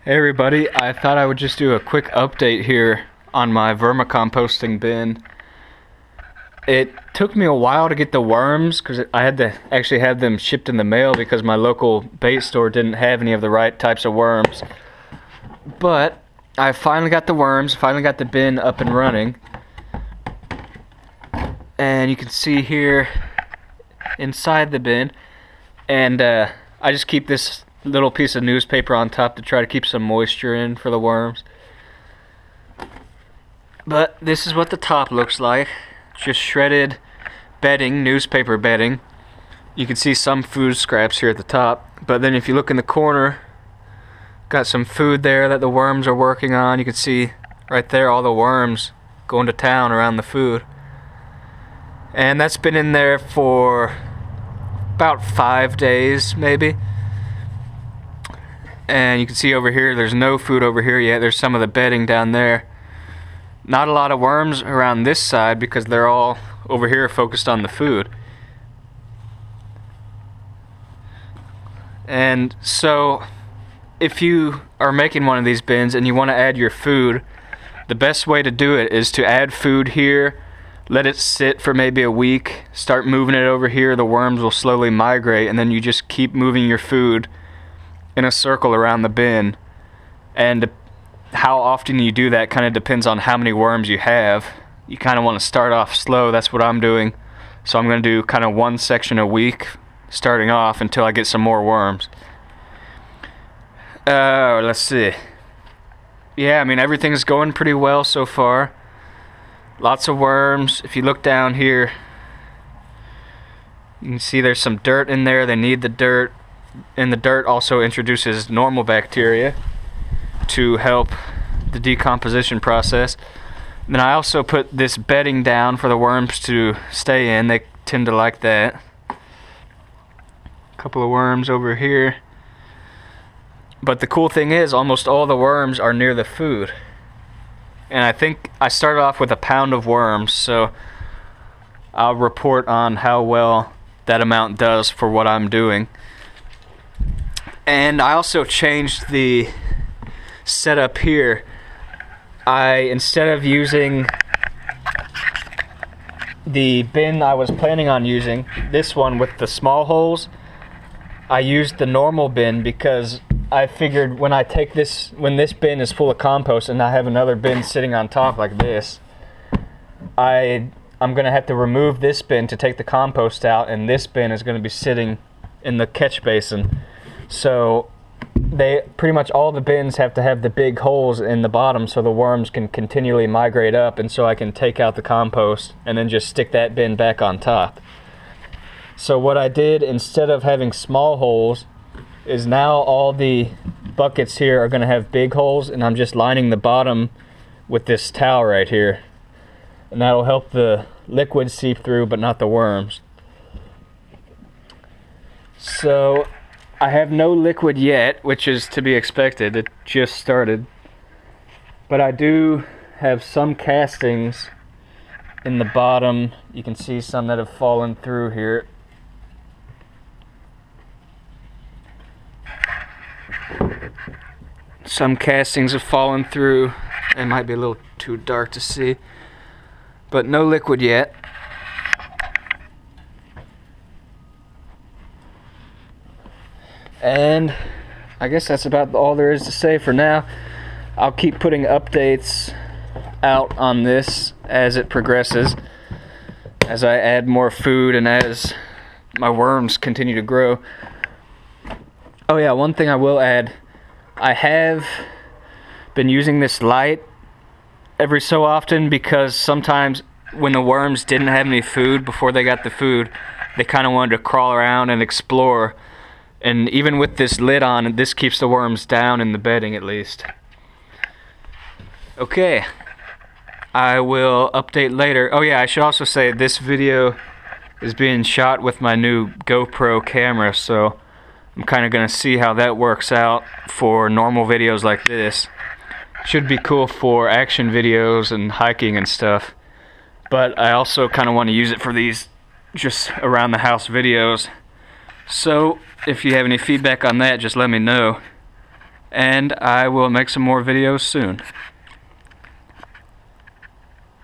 Hey everybody, I thought I would just do a quick update here on my vermicomposting bin. It took me a while to get the worms because I had to actually have them shipped in the mail because my local bait store didn't have any of the right types of worms. But I finally got the worms, finally got the bin up and running. And you can see here inside the bin, and I just keep this little piece of newspaper on top to try to keep some moisture in for the worms. But this is what the top looks like. Just shredded bedding, newspaper bedding. You can see some food scraps here at the top, but then if you look in the corner, got some food there that the worms are working on. You can see right there all the worms going to town around the food. And that's been in there for about 5 days maybe. And you can see over here there's no food over here yet. There's some of the bedding down there. Not a lot of worms around this side because they're all over here focused on the food. And so if you are making one of these bins and you want to add your food, the best way to do it is to add food here, let it sit for maybe a week, start moving it over here, the worms will slowly migrate, and then you just keep moving your food in a circle around the bin. And how often you do that kind of depends on how many worms you have. You kind of want to start off slow. That's what I'm doing. So I'm going to do kind of one section a week starting off until I get some more worms. Let's see. Yeah, I mean everything's going pretty well so far. Lots of worms. If you look down here, you can see there's some dirt in there. They need the dirt. And the dirt also introduces normal bacteria to help the decomposition process. And then I also put this bedding down for the worms to stay in. They tend to like that. A couple of worms over here. But the cool thing is almost all the worms are near the food. And I think I started off with 1 pound of worms, so I'll report on how well that amount does for what I'm doing. And I also changed the setup here. Instead of using the bin I was planning on using, this one with the small holes, I used the normal bin because I figured when this bin is full of compost and I have another bin sitting on top like this, I'm gonna have to remove this bin to take the compost out, and this bin is gonna be sitting in the catch basin. So pretty much all the bins have to have the big holes in the bottom so the worms can continually migrate up, and so I can take out the compost and then just stick that bin back on top. So what I did, instead of having small holes, is now all the buckets here are going to have big holes, and I'm just lining the bottom with this towel right here, and that'll help the liquid seep through but not the worms. So I have no liquid yet, which is to be expected. It just started. But I do have some castings in the bottom. You can see some that have fallen through here. Some castings have fallen through. It might be a little too dark to see. But no liquid yet. And I guess that's about all there is to say for now. I'll keep putting updates out on this as it progresses, as I add more food and as my worms continue to grow. Oh yeah, one thing I will add, I have been using this light every so often because sometimes when the worms didn't have any food before they got the food, they kind of wanted to crawl around and explore. And even with this lid on, this keeps the worms down in the bedding at least. Okay, I will update later. Oh yeah, I should also say this video is being shot with my new GoPro camera, so I'm kind of going to see how that works out for normal videos like this. Should be cool for action videos and hiking and stuff. But I also kind of want to use it for these just around the house videos. So if you have any feedback on that, just let me know. and I will make some more videos soon.